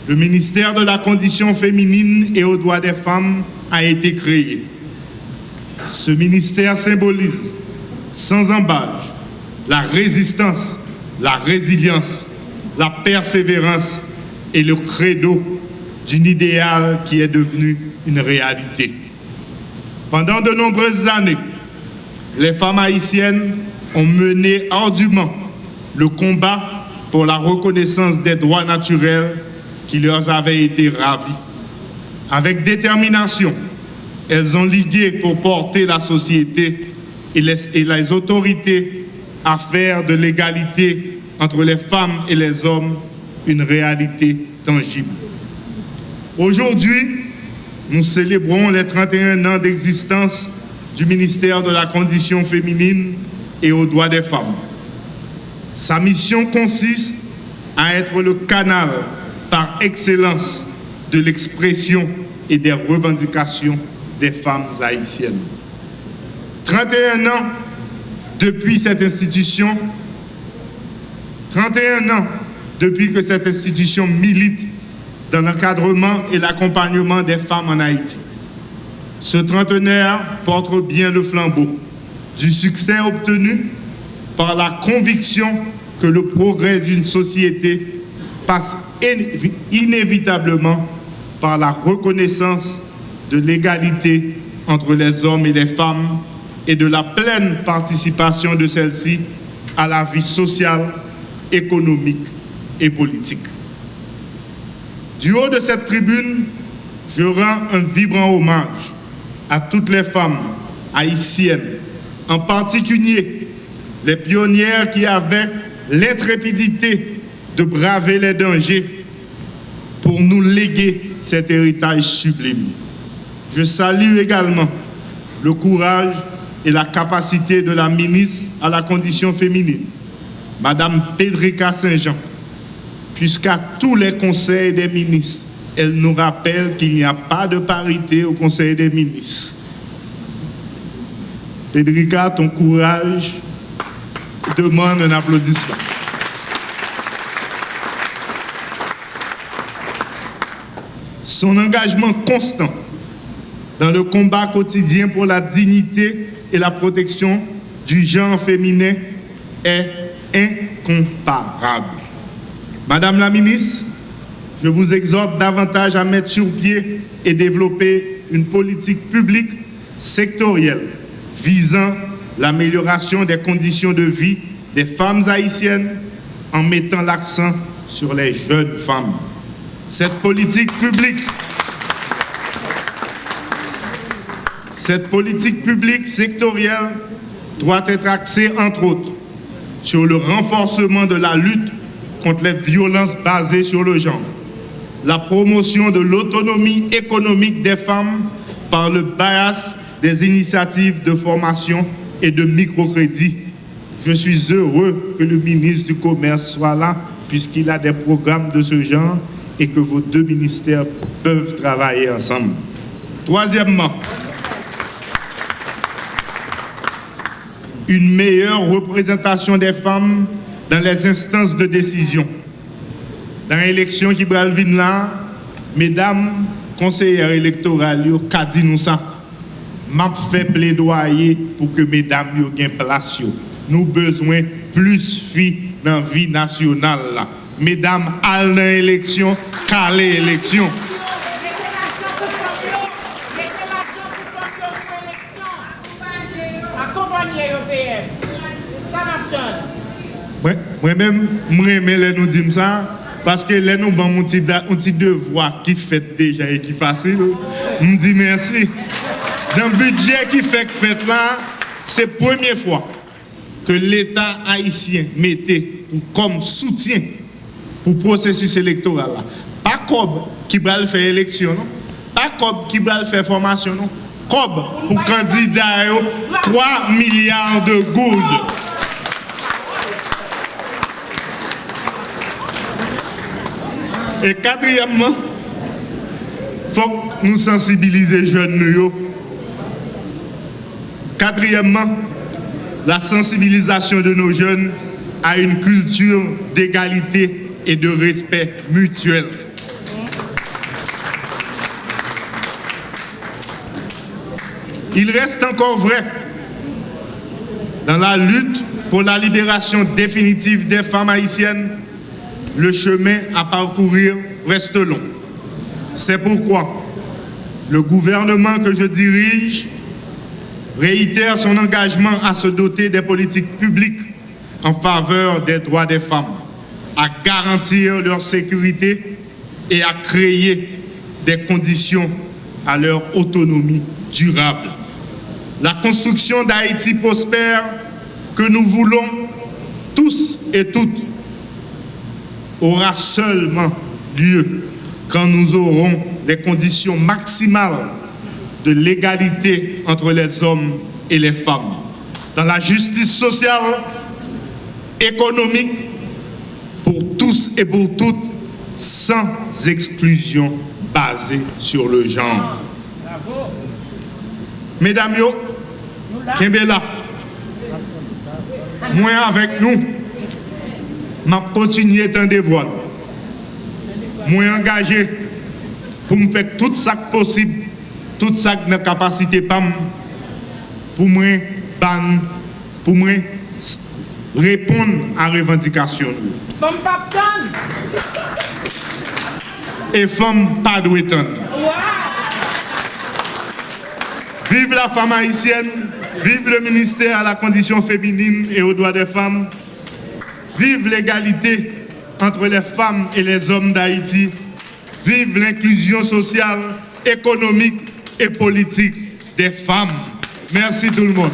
le ministère de la Condition féminine et aux droits des femmes a été créé. Ce ministère symbolise, sans embâche, la résistance, la résilience, la persévérance et le credo d'un idéal qui est devenu une réalité. Pendant de nombreuses années, les femmes haïtiennes ont mené ardument le combat pour la reconnaissance des droits naturels qui leur avaient été ravis. Avec détermination, elles ont ligué pour porter la société et les autorités à faire de l'égalité entre les femmes et les hommes une réalité tangible. Aujourd'hui, nous célébrons les 31 ans d'existence du ministère de la Condition féminine et aux droits des femmes. Sa mission consiste à être le canal par excellence de l'expression et des revendications des femmes haïtiennes. 31 ans depuis cette institution, 31 ans depuis que cette institution milite dans l'encadrement et l'accompagnement des femmes en Haïti. Ce trentenaire porte bien le flambeau du succès obtenu par la conviction que le progrès d'une société passe inévitablement par la reconnaissance de l'égalité entre les hommes et les femmes et de la pleine participation de celles-ci à la vie sociale, économique et politique. Du haut de cette tribune, je rends un vibrant hommage à toutes les femmes haïtiennes, en particulier les pionnières qui avaient l'intrépidité de braver les dangers pour nous léguer cet héritage sublime. Je salue également le courage et la capacité de la ministre à la Condition féminine, Madame Pédrica Saint-Jean, puisqu'à tous les conseils des ministres, elle nous rappelle qu'il n'y a pas de parité au Conseil des ministres. Pédrica, ton courage demande un applaudissement. Son engagement constant dans le combat quotidien pour la dignité et la protection du genre féminin est incomparable. Madame la ministre, je vous exhorte davantage à mettre sur pied et développer une politique publique sectorielle visant l'amélioration des conditions de vie des femmes haïtiennes en mettant l'accent sur les jeunes femmes. Cette politique publique sectorielle doit être axée, entre autres, sur le renforcement de la lutte contre les violences basées sur le genre, la promotion de l'autonomie économique des femmes par le biais des initiatives de formation et de microcrédit. Je suis heureux que le ministre du Commerce soit là, puisqu'il a des programmes de ce genre et que vos deux ministères peuvent travailler ensemble. Troisièmement, une meilleure représentation des femmes dans les instances de décision. Dans l'élection qui va venir là, mesdames conseillères électorales, qu'a dit nous ça, m'a fait plaidoyer pour que mesdames aient place. Nous avons besoin de plus de filles dans la vie nationale. Là. Mesdames, allez dans l'élection, calez l'élection. Moi-même, je nous dis ça parce que là, nous avons un petit devoir qui fait déjà et qui est facile. Je me dis merci. Dans le budget qui fait là, c'est la première fois que l'État haïtien mettait comme soutien pour le processus électoral. Là. Pas comme qui va faire élection, non? Pas comme qui va faire formation, non? Comme pour candidat, 3 milliards de gouttes. Et quatrièmement, il faut que nous sensibilisions les jeunes. Quatrièmement, la sensibilisation de nos jeunes à une culture d'égalité et de respect mutuel. Il reste encore vrai. Dans la lutte pour la libération définitive des femmes haïtiennes, le chemin à parcourir reste long. C'est pourquoi le gouvernement que je dirige réitère son engagement à se doter des politiques publiques en faveur des droits des femmes, à garantir leur sécurité et à créer des conditions à leur autonomie durable. La construction d'Haïti prospère que nous voulons tous et toutes aura seulement lieu quand nous aurons les conditions maximales de l'égalité entre les hommes et les femmes, dans la justice sociale, économique, pour tous et pour toutes, sans exclusion basée sur le genre. Mesdames, yo, Kembela, moi avec nous, m'a continué tant de voix. Moi engagé pour me faire tout ça possible, tout ça que mes capacités PAM, pour moi répondre à la revendication. Et femmes pas de temps. Vive la femme haïtienne, vive le ministère à la condition féminine et aux droits des femmes, vive l'égalité entre les femmes et les hommes d'Haïti, vive l'inclusion sociale, économique et politique des femmes. Merci tout le monde.